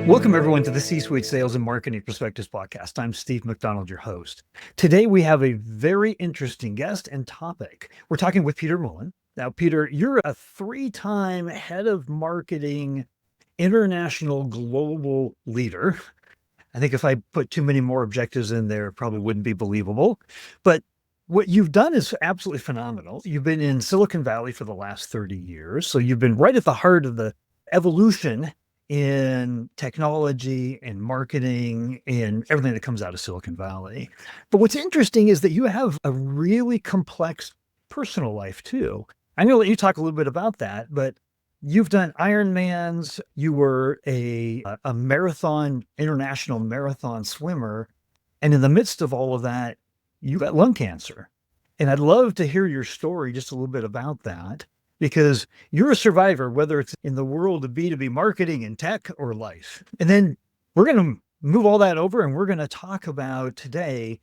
Welcome, everyone, to the C-Suite Sales and Marketing Perspectives podcast. I'm Steve McDonald, your host. Today, we have a very interesting guest and topic. We're talking with Peter Mullen. Now, Peter, you're a three-time head of marketing, international global leader. I think if I put too many more objectives in there, it probably wouldn't be believable. But what you've done is absolutely phenomenal. You've been in Silicon Valley for the last 30 years. So you've been right at the heart of the evolution in technology and marketing and everything that comes out of Silicon Valley. But what's interesting is that you have a really complex personal life too. I'm going to let you talk a little bit about that, but you've done Ironmans. You were a marathon, international marathon swimmer. And in the midst of all of that, you got lung cancer. And I'd love to hear your story, just a little bit about that, because you're a survivor, whether it's in the world of B2B marketing and tech or life. And then we're going to move all that over and we're going to talk about today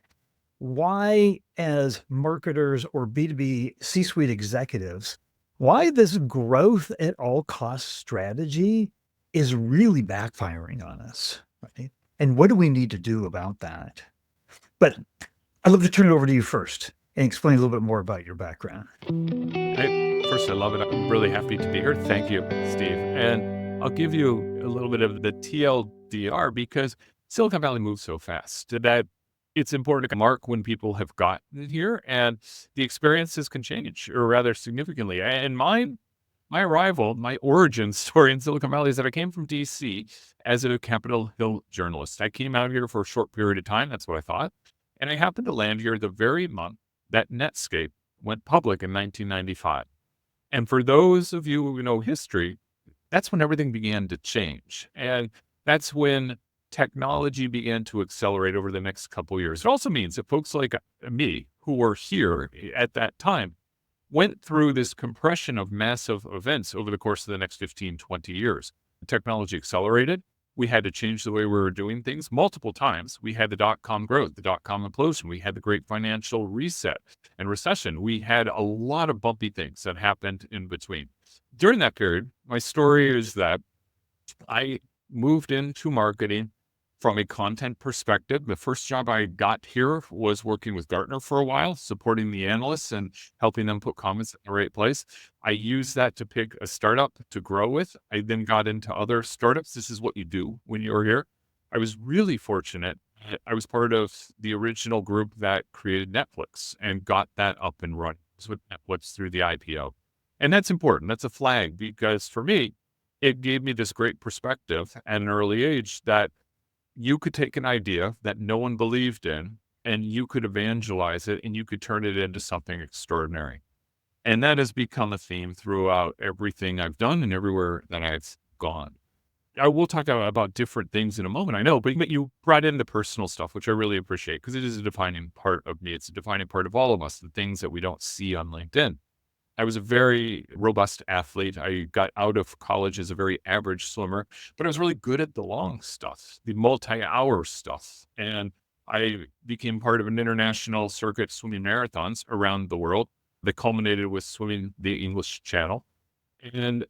why, as marketers or B2B C-suite executives, why this growth at all cost strategy is really backfiring on us, right? And what do we need to do about that? But I'd love to turn it over to you first and explain a little bit more about your background. First, I love it. I'm really happy to be here. Thank you, Steve. And I'll give you a little bit of the TLDR because Silicon Valley moves so fast that it's important to mark when people have gotten here and the experiences can change or rather significantly. And my arrival, my origin story in Silicon Valley is that I came from DC as a Capitol Hill journalist. I came out here for a short period of time. That's what I thought. And I happened to land here the very month that Netscape went public in 1995. And for those of you who know history, that's when everything began to change. And that's when technology began to accelerate over the next couple of years. It also means that folks like me, who were here at that time, went through this compression of massive events over the course of the next 15, 20 years. Technology accelerated. We had to change the way we were doing things multiple times. We had the dot-com growth, the dot-com implosion. We had the great financial reset and recession. We had a lot of bumpy things that happened in between. During that period, my story is that I moved into marketing from a content perspective. The first job I got here was working with Gartner for a while, supporting the analysts and helping them put comments in the right place. I used that to pick a startup to grow with. I then got into other startups. This is what you do when you're here. I was really fortunate. I was part of the original group that created Netflix and got that up and running with Netflix through the IPO. And that's important. That's a flag because for me, it gave me this great perspective at an early age that you could take an idea that no one believed in and you could evangelize it and you could turn it into something extraordinary. And that has become a theme throughout everything I've done and everywhere that I've gone. I will talk about different things in a moment, I know, but you brought in the personal stuff, which I really appreciate because it is a defining part of me. It's a defining part of all of us, the things that we don't see on LinkedIn. I was a very robust athlete. I got out of college as a very average swimmer, but I was really good at the long stuff, the multi-hour stuff. And I became part of an international circuit swimming marathons around the world that culminated with swimming the English Channel. And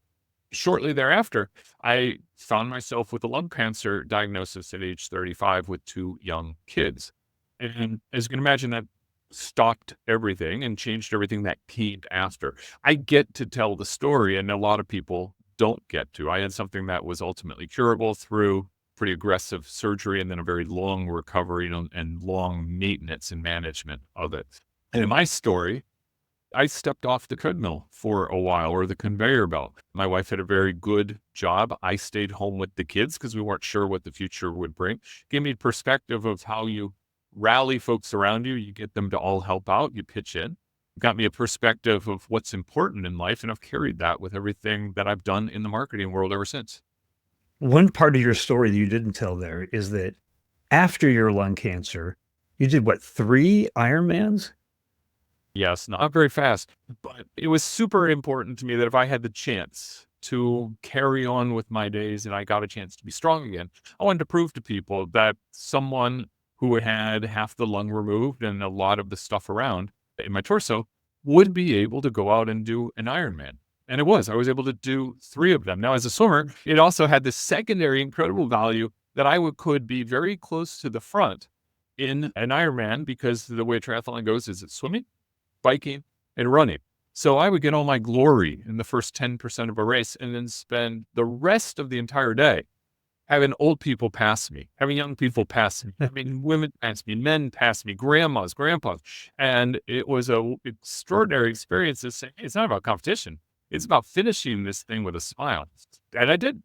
shortly thereafter, I found myself with a lung cancer diagnosis at age 35 with two young kids. And as you can imagine, that stopped everything and changed everything that came after. I get to tell the story, and a lot of people don't get to. I had something that was ultimately curable through pretty aggressive surgery and then a very long recovery and long maintenance and management of it. And in my story, I stepped off the treadmill for a while, or the conveyor belt. My wife had a very good job. I stayed home with the kids because we weren't sure what the future would bring. Gave me perspective of how you rally folks around you. You get them to all help out. You pitch in. Got me a perspective of what's important in life. And I've carried that with everything that I've done in the marketing world ever since. One part of your story that you didn't tell there is that after your lung cancer, you did what, 3 Ironmans? Yes, not very fast, but it was super important to me that if I had the chance to carry on with my days and I got a chance to be strong again, I wanted to prove to people that someone who had half the lung removed and a lot of the stuff around in my torso would be able to go out and do an Ironman. And it was. I was able to do 3 of them. Now, as a swimmer, it also had this secondary incredible value that could be very close to the front in an Ironman, because the way triathlon goes is it's swimming, biking, and running. So I would get all my glory in the first 10% of a race and then spend the rest of the entire day having old people pass me, having young people pass me, having women pass me, men pass me, grandmas, grandpas. And it was a extraordinary experience to say, hey, it's not about competition. It's about finishing this thing with a smile. And I did.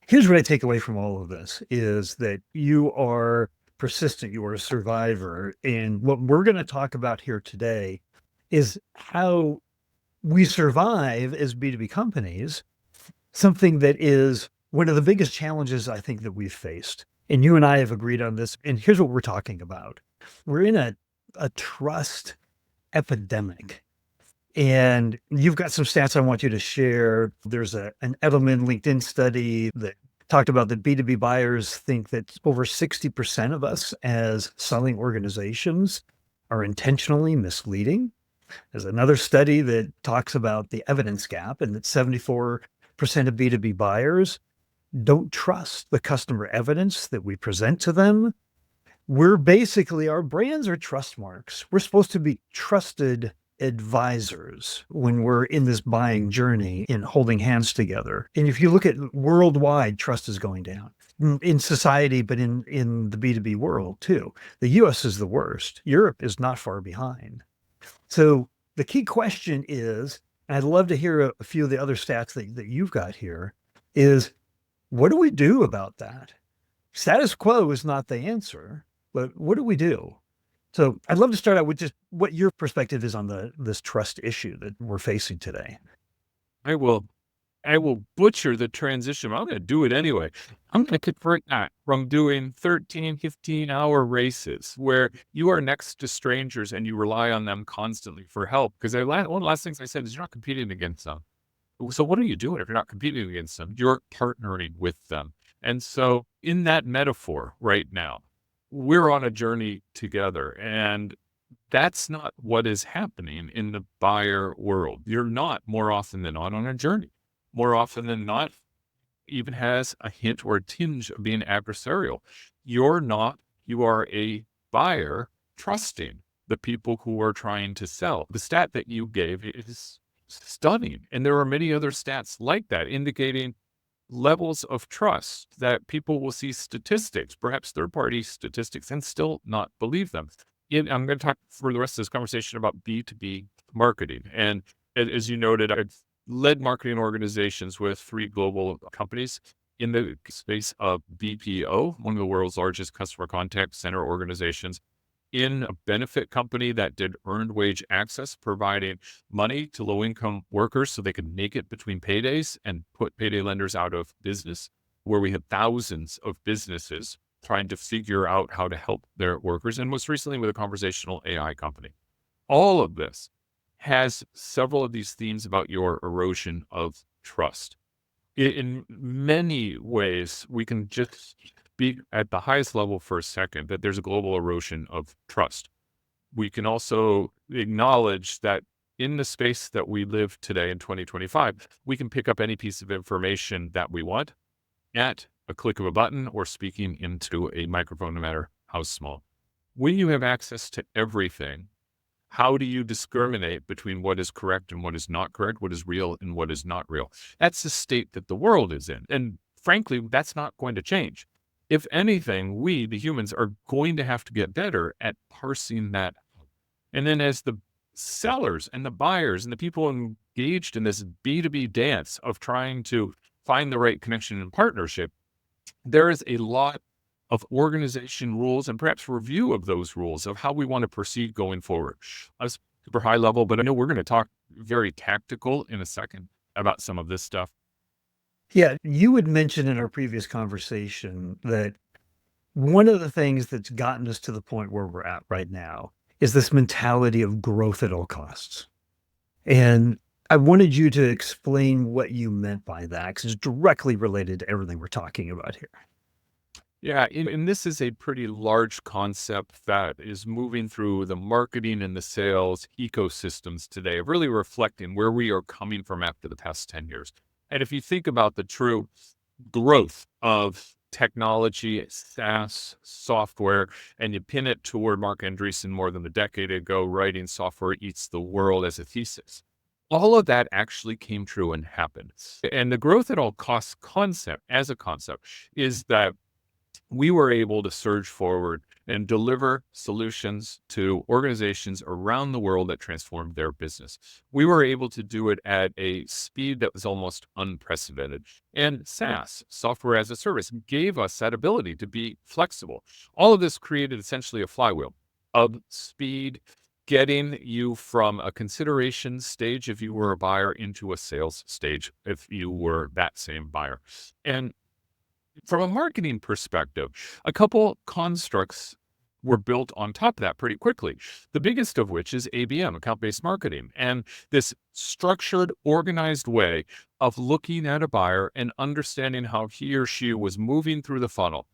Here's what I take away from all of this is that you are persistent, you are a survivor. And what we're going to talk about here today is how we survive as B2B companies, something that is one of the biggest challenges I think that we've faced. And you and I have agreed on this. And here's what we're talking about. We're in a trust epidemic. And you've got some stats I want you to share. There's an Edelman LinkedIn study that talked about that B2B buyers think that over 60% of us as selling organizations are intentionally misleading. There's another study that talks about the evidence gap and that 74% of B2B buyers don't trust the customer evidence that we present to them. Our brands are trust marks. We're supposed to be trusted advisors when we're in this buying journey in holding hands together. And if you look at worldwide, trust is going down in society, but in the B2B world too. The US is the worst. Europe is not far behind. So the key question is, and I'd love to hear a few of the other stats that you've got here, is what do we do about that? Status quo is not the answer, but what do we do? So I'd love to start out with just what your perspective is on this trust issue that we're facing today. I will butcher the transition. I'm going to do it anyway. I'm going to convert that from doing 13, 15-hour races where you are next to strangers and you rely on them constantly for help. Because one of the last things I said is you're not competing against them. So what are you doing if you're not competing against them? You're partnering with them. And so in that metaphor right now, we're on a journey together, and that's not what is happening in the buyer world. You're not, more often than not, on a journey. More often than not, even has a hint or a tinge of being adversarial. You're not. You are a buyer trusting the people who are trying to sell. The stat that you gave is stunning, and there are many other stats like that indicating levels of trust that people will see statistics, perhaps third-party statistics, and still not believe them. I'm going to talk for the rest of this conversation about B2B marketing. And as you noted, I've led marketing organizations with 3 global companies in the space of BPO, one of the world's largest customer contact center organizations, in a benefit company that did earned wage access, providing money to low-income workers so they could make it between paydays and put payday lenders out of business, where we had thousands of businesses trying to figure out how to help their workers, and most recently with a conversational AI company. All of this has several of these themes about your erosion of trust. In many ways, we can just speak at the highest level for a second that there's a global erosion of trust. We can also acknowledge that in the space that we live today in 2025, we can pick up any piece of information that we want at a click of a button or speaking into a microphone, no matter how small. When you have access to everything, how do you discriminate between what is correct and what is not correct, what is real and what is not real? That's the state that the world is in. And frankly, that's not going to change. If anything, we, the humans, are going to have to get better at parsing that out. And then as the sellers and the buyers and the people engaged in this B2B dance of trying to find the right connection and partnership, there is a lot of organization rules and perhaps review of those rules of how we want to proceed going forward. I was super high level, but I know we're going to talk very tactical in a second about some of this stuff. Yeah, you had mentioned in our previous conversation that one of the things that's gotten us to the point where we're at right now is this mentality of growth at all costs. And I wanted you to explain what you meant by that, because it's directly related to everything we're talking about here. Yeah, and this is a pretty large concept that is moving through the marketing and the sales ecosystems today, really reflecting where we are coming from after the past 10 years. And if you think about the true growth of technology, SaaS software, and you pin it toward Mark Andreessen more than a decade ago, writing Software Eats the World as a thesis. All of that actually came true and happened. And the growth at all costs concept as a concept is that we were able to surge forward and deliver solutions to organizations around the world that transformed their business. We were able to do it at a speed that was almost unprecedented. And SaaS, software as a service, gave us that ability to be flexible. All of this created essentially a flywheel of speed, getting you from a consideration stage if you were a buyer into a sales stage if you were that same buyer. And from a marketing perspective, a couple constructs were built on top of that pretty quickly. The biggest of which is ABM, account-based marketing, and this structured, organized way of looking at a buyer and understanding how he or she was moving through the funnel.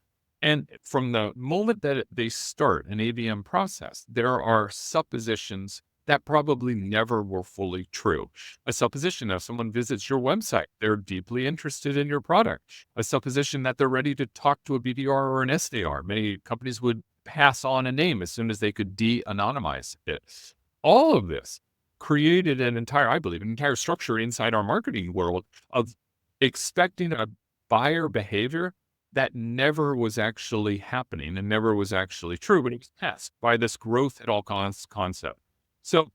And from the moment that they start an ABM process, there are suppositions that probably never were fully true. A supposition if someone visits your website, they're deeply interested in your product. A supposition that they're ready to talk to a BDR or an SDR. Many companies would pass on a name as soon as they could de-anonymize it. All of this created I believe, an entire structure inside our marketing world of expecting a buyer behavior that never was actually happening and never was actually true, but it was passed by this growth at all costs concept. So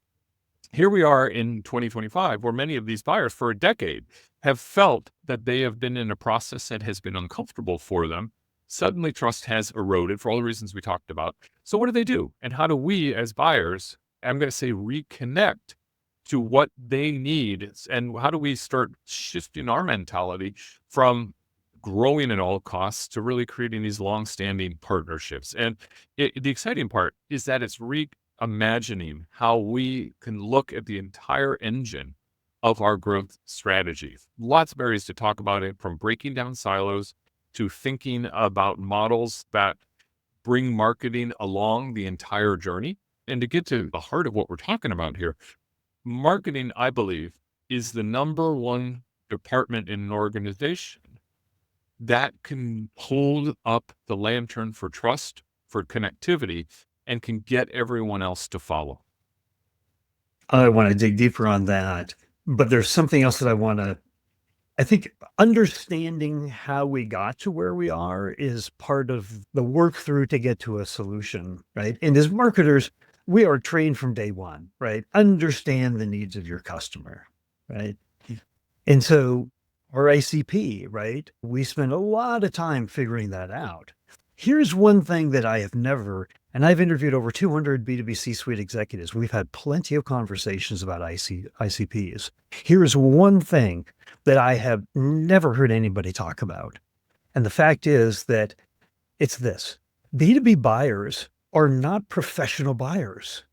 here we are in 2025, where many of these buyers for a decade have felt that they have been in a process that has been uncomfortable for them. Suddenly trust has eroded for all the reasons we talked about. So what do? And how do we as buyers, I'm going to say reconnect to what they need? And how do we start shifting our mentality from growing at all costs to really creating these long-standing partnerships? And the exciting part is that it's reimagining how we can look at the entire engine of our growth strategy. Lots of areas to talk about it, from breaking down silos to thinking about models that bring marketing along the entire journey. And to get to the heart of what we're talking about here, marketing, I believe, is the number one department in an organization that can hold up the lantern for trust, for connectivity, and can get everyone else to follow. I want to dig deeper on that, but there's something else that I think understanding how we got to where we are is part of the work through to get to a solution, right? And as marketers, we are trained from day one, right? Understand the needs of your customer, right? And so our ICP, right? We spend a lot of time figuring that out. Here's one thing that I have never, and I've interviewed over 200 B2B C-suite executives. We've had plenty of conversations about ICPs. Here's one thing that I have never heard anybody talk about. And the fact is that it's this: B2B buyers are not professional buyers,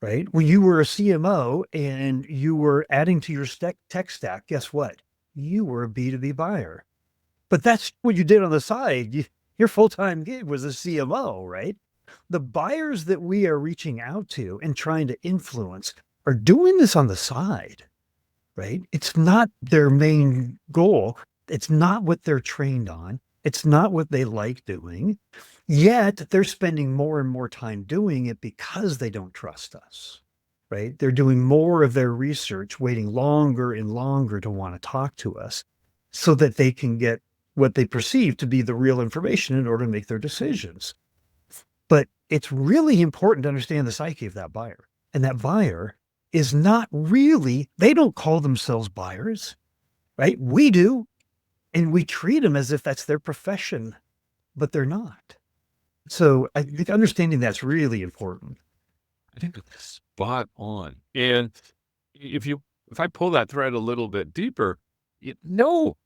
right? When you were a CMO and you were adding to your tech stack, guess what? You were a B2B buyer. But that's what you did on the side. Your full-time gig was a CMO, right? The buyers that we are reaching out to and trying to influence are doing this on the side, right? It's not their main goal. It's not what they're trained on. It's not what they like doing. Yet they're spending more and more time doing it because they don't trust us, right? They're doing more of their research, waiting longer and longer to want to talk to us so that they can get what they perceive to be the real information in order to make their decisions. But it's really important to understand the psyche of that buyer. And that buyer is not really, they don't call themselves buyers, right? We do. And we treat them as if that's their profession, but they're not. So I think understanding that's really important. I think it's spot on. And if I pull that thread a little bit deeper, no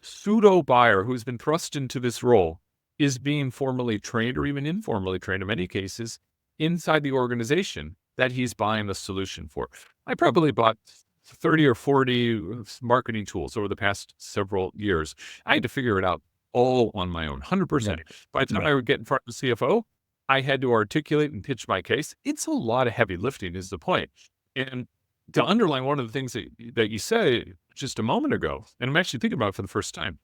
pseudo buyer who's been thrust into this role is being formally trained or even informally trained in many cases inside the organization that he's buying the solution for. I probably bought 30 or 40 marketing tools over the past several years. I had to figure it out all on my own, 100%. Right. By the time Right. I would get in front of the CFO, I had to articulate and pitch my case. It's a lot of heavy lifting is the point. And to underline one of the things that you said just a moment ago, and I'm actually thinking about it for the first time,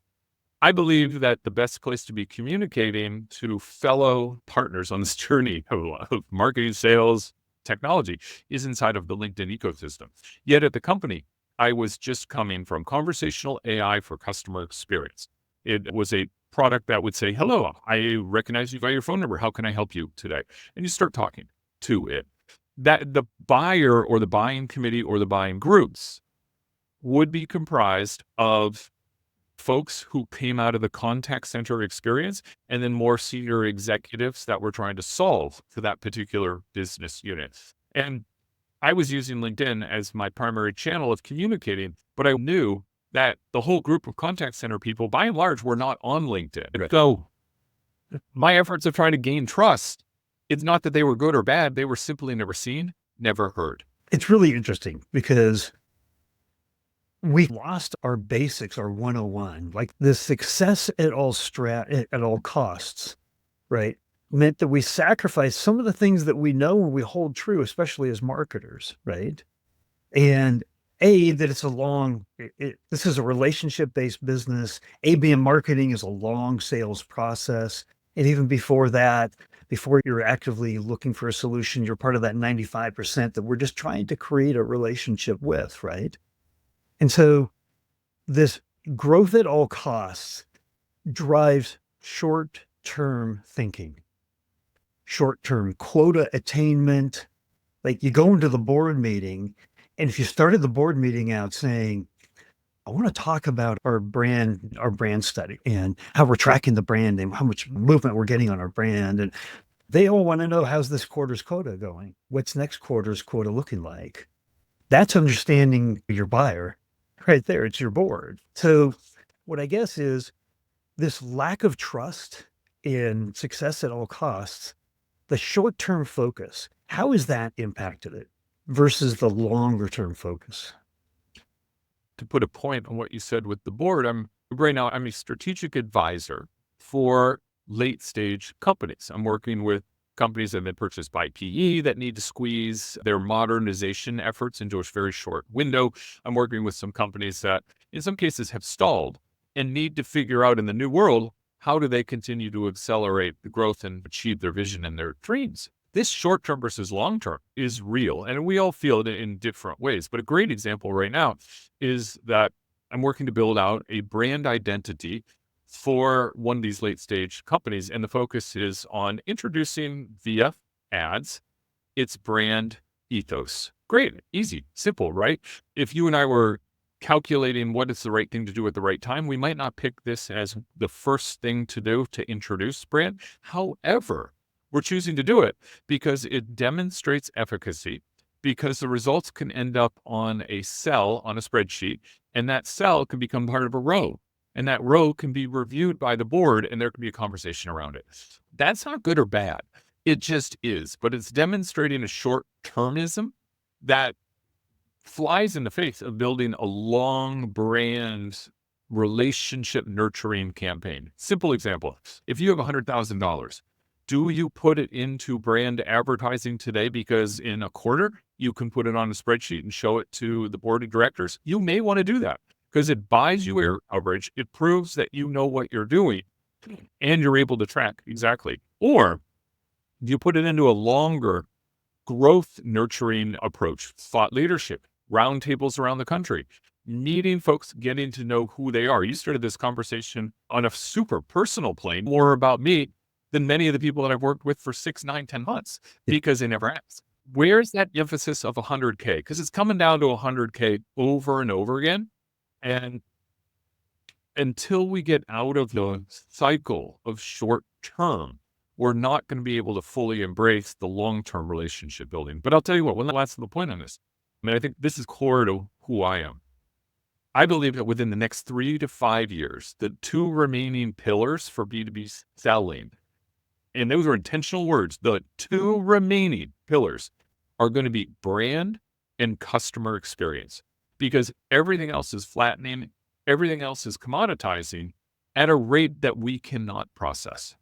I believe that the best place to be communicating to fellow partners on this journey of marketing, sales, technology is inside of the LinkedIn ecosystem. Yet at the company, I was just coming from conversational AI for customer experience. It was a product that would say, hello, I recognize you by your phone number. How can I help you today? And you start talking to it. That the buyer or the buying committee or the buying groups would be comprised of folks who came out of the contact center experience and then more senior executives that were trying to solve for that particular business unit. And I was using LinkedIn as my primary channel of communicating, but I knew that the whole group of contact center people, by and large, were not on LinkedIn. Right. So my efforts of trying to gain trust, it's not that they were good or bad. They were simply never seen, never heard. It's really interesting because we lost our basics, our 101, like the success at all costs, right? Meant that we sacrificed some of the things that we know and we hold true, especially as marketers, right? And that it's a this is a relationship-based business. ABM marketing is a long sales process. And even before that, before you're actively looking for a solution, you're part of that 95% that we're just trying to create a relationship with, right? And so this growth at all costs drives short-term thinking, short-term quota attainment. Like you go into the board meeting, and if you started the board meeting out saying, I want to talk about our brand study and how we're tracking the brand and how much movement we're getting on our brand. And they all want to know, how's this quarter's quota going? What's next quarter's quota looking like? That's understanding your buyer right there. It's your board. So what I guess is this lack of trust in success at all costs, the short-term focus, how has that impacted it versus the longer-term focus? To put a point on what you said with the board, right now I'm a strategic advisor for late stage companies. I'm working with companies that have been purchased by PE that need to squeeze their modernization efforts into a very short window. I'm working with some companies that in some cases have stalled and need to figure out in the new world, how do they continue to accelerate the growth and achieve their vision and their dreams? This short-term versus long-term is real, and we all feel it in different ways. But a great example right now is that I'm working to build out a brand identity for one of these late-stage companies, and the focus is on introducing via ads its brand ethos. Great, easy, simple, right? If you and I were calculating what is the right thing to do at the right time, we might not pick this as the first thing to do to introduce brand. However, we're choosing to do it because it demonstrates efficacy, because the results can end up on a cell on a spreadsheet, and that cell can become part of a row. And that row can be reviewed by the board, and there can be a conversation around it. That's not good or bad. It just is. But it's demonstrating a short-termism that flies in the face of building a long brand relationship nurturing campaign. Simple example. If you have $100,000, do you put it into brand advertising today because in a quarter you can put it on a spreadsheet and show it to the board of directors? You may want to do that because it buys you air coverage. It proves that you know what you're doing and you're able to track exactly. Or do you put it into a longer growth nurturing approach, thought leadership, roundtables around the country, meeting folks, getting to know who they are? You started this conversation on a super personal plane, more about me than many of the people that I've worked with for 6, 9, 10 months because they never asked. Where's that emphasis of 100K? Because it's coming down to 100K over and over again. And until we get out of the cycle of short term, we're not going to be able to fully embrace the long-term relationship building. But I'll tell you what, one last little point on this. I mean, I think this is core to who I am. I believe that within the next 3 to 5 years, the 2 remaining pillars for B2B selling, and those are intentional words, the 2 remaining pillars are going to be brand and customer experience, because everything else is flattening, everything else is commoditizing, at a rate that we cannot process.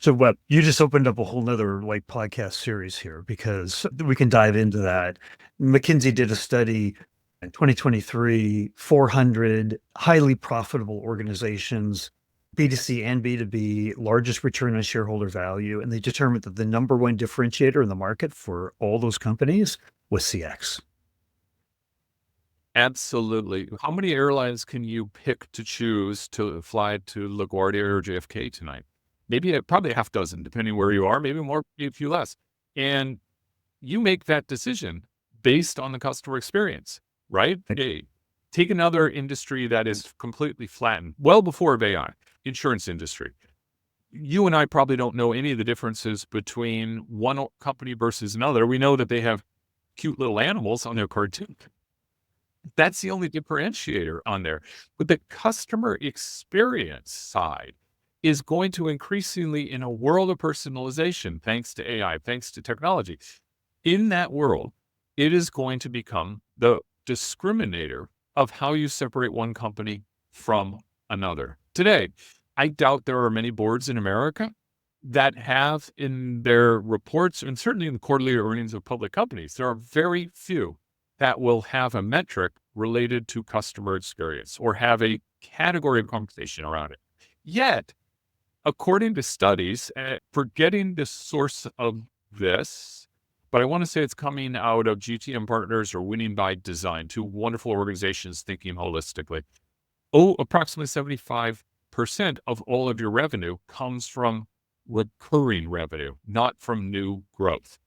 So you just opened up a whole nother like podcast series here because we can dive into that. McKinsey did a study in 2023, 400 highly profitable organizations, B2C and B2B, largest return on shareholder value. And they determined that the number one differentiator in the market for all those companies was CX. Absolutely. How many airlines can you pick to choose to fly to LaGuardia or JFK tonight? Maybe probably a half dozen, depending where you are, maybe more, maybe a few less. And you make that decision based on the customer experience, right? Take another industry that is completely flattened, well before AI, insurance industry. You and I probably don't know any of the differences between one company versus another. We know that they have cute little animals on their cartoon. That's the only differentiator on there. But the customer experience side is going to increasingly, in a world of personalization, thanks to AI, thanks to technology, in that world, it is going to become the discriminator of how you separate one company from another. Today, I doubt there are many boards in America that have in their reports, and certainly in the quarterly earnings of public companies, there are very few that will have a metric related to customer experience or have a category of conversation around it. Yet, according to studies, forgetting the source of this, but I want to say it's coming out of GTM Partners or Winning by Design, two wonderful organizations thinking holistically. Approximately 75% of all of your revenue comes from recurring revenue, not from new growth.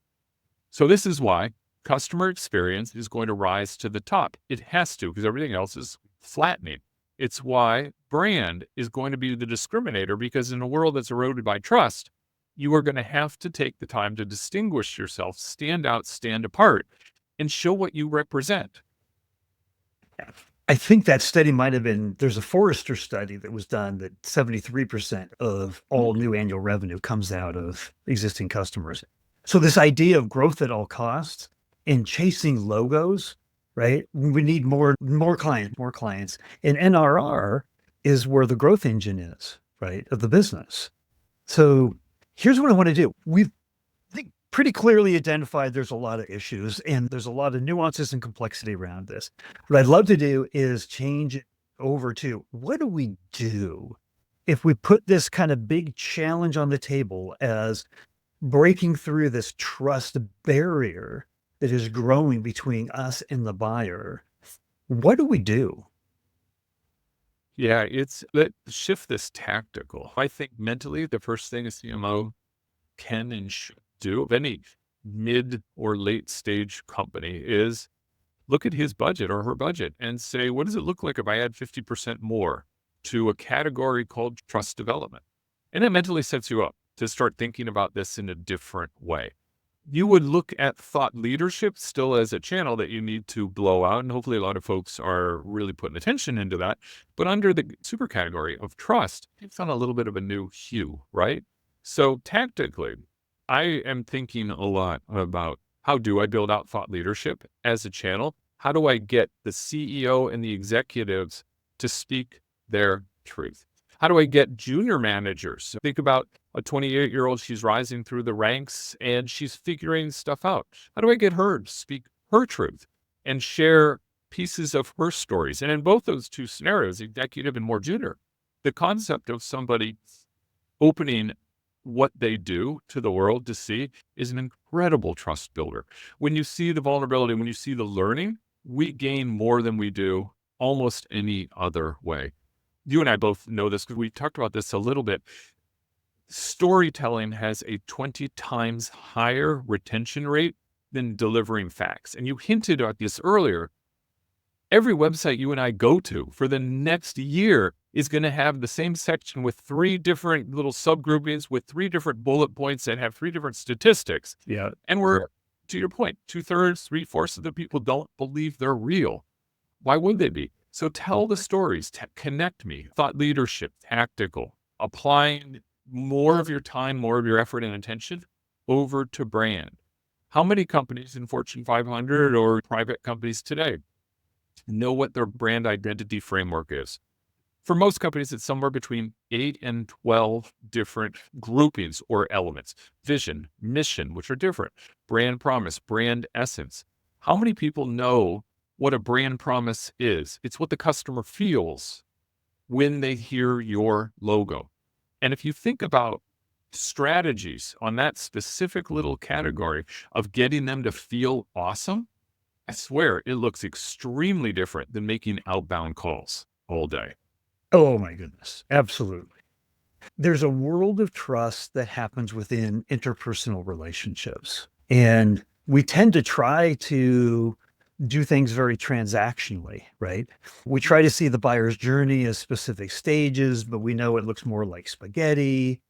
So this is why customer experience is going to rise to the top. It has to, because everything else is flattening. It's why brand is going to be the discriminator, because in a world that's eroded by trust, you are going to have to take the time to distinguish yourself, stand out, stand apart, and show what you represent. I think that study might have been, there's a Forrester study that was done that 73% of all new annual revenue comes out of existing customers. So this idea of growth at all costs and chasing logos, right? We need more clients. And NRR is where the growth engine is, right, of the business. So here's what I want to do. We've pretty clearly identified there's a lot of issues and there's a lot of nuances and complexity around this. What I'd love to do is change it over to what do we do if we put this kind of big challenge on the table as breaking through this trust barrier that is growing between us and the buyer? What do we do? Yeah, let's shift this tactical. I think mentally, the first thing a CMO can and should do of any mid or late stage company is look at his budget or her budget and say, what does it look like if I add 50% more to a category called trust development? And it mentally sets you up to start thinking about this in a different way. You would look at thought leadership still as a channel that you need to blow out. And hopefully a lot of folks are really putting attention into that. But under the super category of trust, it's on a little bit of a new hue, right? So tactically, I am thinking a lot about how do I build out thought leadership as a channel? How do I get the CEO and the executives to speak their truth? How do I get junior managers? Think about a 28-year-old, she's rising through the ranks and she's figuring stuff out. How do I get her to speak her truth and share pieces of her stories? And in both those two scenarios, executive and more junior, the concept of somebody opening what they do to the world to see is an incredible trust builder. When you see the vulnerability, when you see the learning, we gain more than we do almost any other way. You and I both know this because we talked about this a little bit. Storytelling has a 20 times higher retention rate than delivering facts. And you hinted at this earlier. Every website you and I go to for the next year is going to have the same section with 3 different little subgroupings with 3 different bullet points that have 3 different statistics. Yeah. And we're, to your point, 2/3, 3/4 of the people don't believe they're real. Why would they be? So tell the stories, connect me, thought leadership, tactical, applying more of your time, more of your effort and attention over to brand. How many companies in Fortune 500 or private companies today know what their brand identity framework is? For most companies, it's somewhere between 8 and 12 different groupings or elements. Vision, mission, which are different. Brand promise, brand essence. How many people know what a brand promise is? It's what the customer feels when they hear your logo. And if you think about strategies on that specific little category of getting them to feel awesome, I swear it looks extremely different than making outbound calls all day. Oh my goodness. Absolutely. There's a world of trust that happens within interpersonal relationships. And we tend to try to do things very transactionally, right? We try to see the buyer's journey as specific stages, but we know it looks more like spaghetti,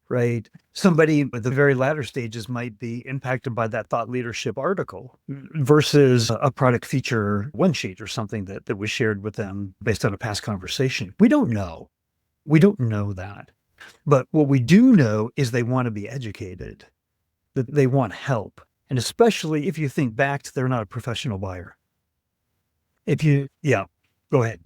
right? Somebody at the very latter stages might be impacted by that thought leadership article versus a product feature one sheet or something that was shared with them based on a past conversation. We don't know. We don't know that. But what we do know is they want to be educated, that they want help. And especially if you think back to they're not a professional buyer. Yeah, go ahead.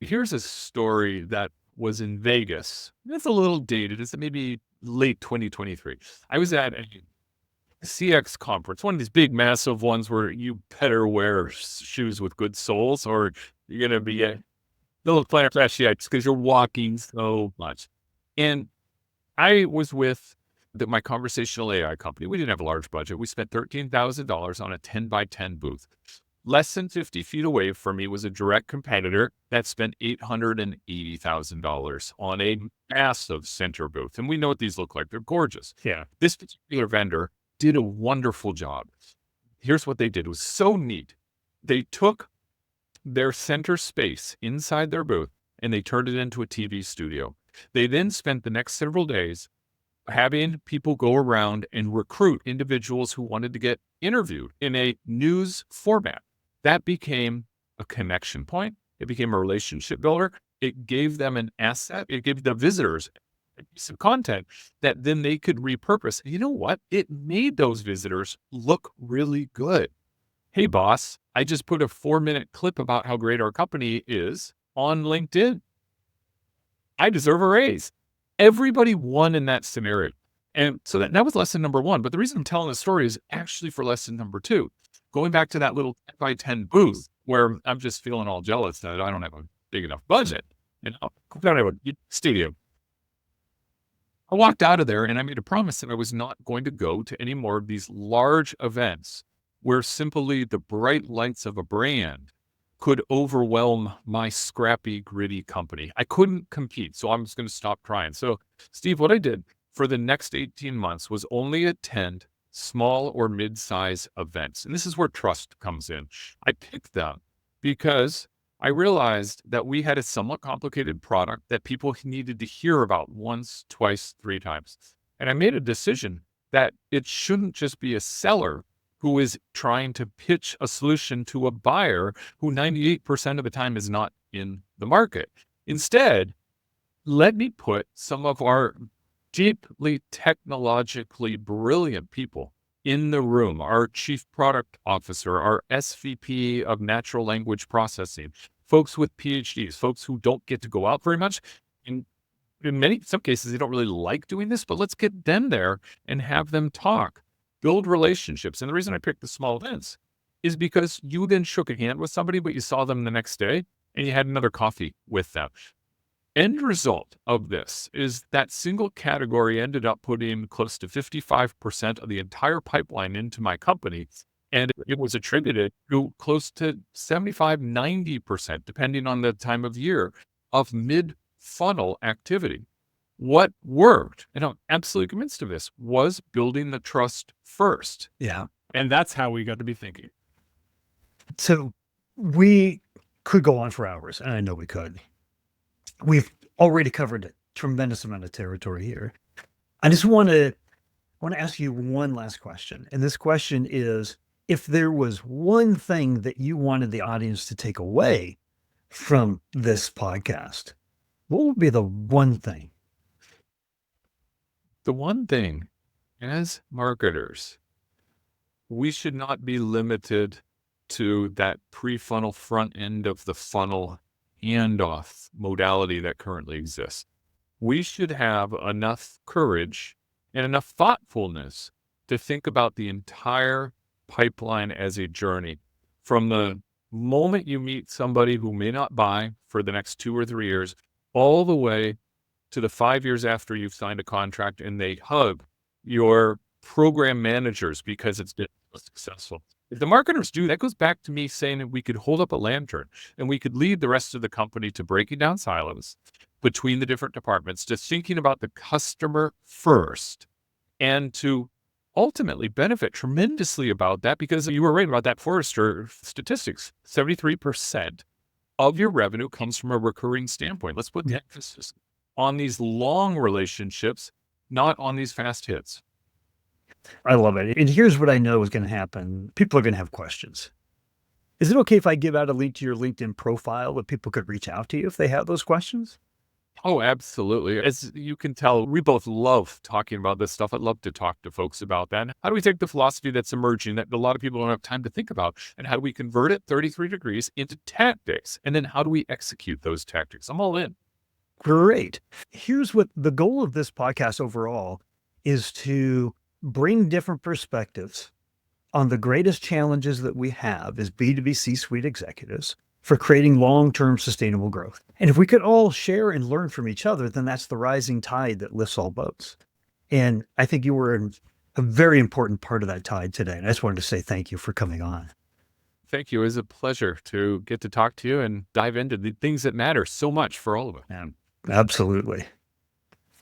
Here's a story that was in Vegas. It's a little dated. It's maybe late 2023. I was at a CX conference, one of these big, massive ones where you better wear shoes with good soles or you're going to be a little flashy because you're walking so much. And I was with my conversational AI company. We didn't have a large budget. We spent $13,000 on a 10 by 10 booth. Less than 50 feet away from me was a direct competitor that spent $880,000 on a massive center booth. And we know what these look like. They're gorgeous. Yeah. This particular vendor did a wonderful job. Here's what they did. It was so neat. They took their center space inside their booth and they turned it into a TV studio. They then spent the next several days having people go around and recruit individuals who wanted to get interviewed in a news format. That became a connection point. It became a relationship builder. It gave them an asset. It gave the visitors a piece of content that then they could repurpose. You know what? It made those visitors look really good. Hey, boss, I just put a 4-minute clip about how great our company is on LinkedIn. I deserve a raise. Everybody won in that scenario. And so that was lesson number one. But the reason I'm telling this story is actually for lesson number two. Going back to that little 10 by 10 booth where I'm just feeling all jealous that I don't have a big enough budget. I don't have a studio. I walked out of there and I made a promise that I was not going to go to any more of these large events where simply the bright lights of a brand could overwhelm my scrappy, gritty company. I couldn't compete, so I'm just going to stop trying. So, Steve, what I did for the next 18 months was only attend small or mid-size events. And this is where trust comes in. I picked them because I realized that we had a somewhat complicated product that people needed to hear about once, twice, 3 times. And I made a decision that it shouldn't just be a seller who is trying to pitch a solution to a buyer who 98% of the time is not in the market. Instead, let me put some of our deeply technologically brilliant people in the room, our chief product officer, our SVP of natural language processing, folks with PhDs, folks who don't get to go out very much. In some cases, they don't really like doing this, but let's get them there and have them talk, build relationships. And the reason I picked the small events is because you then shook a hand with somebody, but you saw them the next day and you had another coffee with them. End result of this is that single category ended up putting close to 55% of the entire pipeline into my company. And it was attributed to close to 75, 90%, depending on the time of year, of mid-funnel activity. What worked, and I'm absolutely convinced of this, was building the trust first. Yeah. And that's how we got to be thinking. So we could go on for hours, and I know we could. We've already covered a tremendous amount of territory here. I just want to ask you one last question. And this question is, if there was one thing that you wanted the audience to take away from this podcast, what would be the one thing? The one thing, as marketers, we should not be limited to that pre-funnel front end of the funnel handoff modality that currently exists. We should have enough courage and enough thoughtfulness to think about the entire pipeline as a journey from the moment you meet somebody who may not buy for the next 2 or 3 years, all the way to the 5 years after you've signed a contract and they hug your program managers because it's been so successful. If the marketers do, that goes back to me saying that we could hold up a lantern and we could lead the rest of the company to breaking down silos between the different departments, to thinking about the customer first, and to ultimately benefit tremendously about that, because you were right about that Forrester statistics. 73% of your revenue comes from a recurring standpoint. Let's put the emphasis on these long relationships, not on these fast hits. I love it. And here's what I know is going to happen. People are going to have questions. Is it okay if I give out a link to your LinkedIn profile that people could reach out to you if they have those questions? Oh, absolutely. As you can tell, we both love talking about this stuff. I'd love to talk to folks about that. How do we take the philosophy that's emerging that a lot of people don't have time to think about, and how do we convert it 33 degrees into tactics? And then how do we execute those tactics? I'm all in. Great. Here's what the goal of this podcast overall is: to bring different perspectives on the greatest challenges that we have as B2B C-suite executives for creating long-term sustainable growth. And if we could all share and learn from each other, then that's the rising tide that lifts all boats. And I think you were a very important part of that tide today. And I just wanted to say thank you for coming on. Thank you. It was a pleasure to get to talk to you and dive into the things that matter so much for all of us. Absolutely.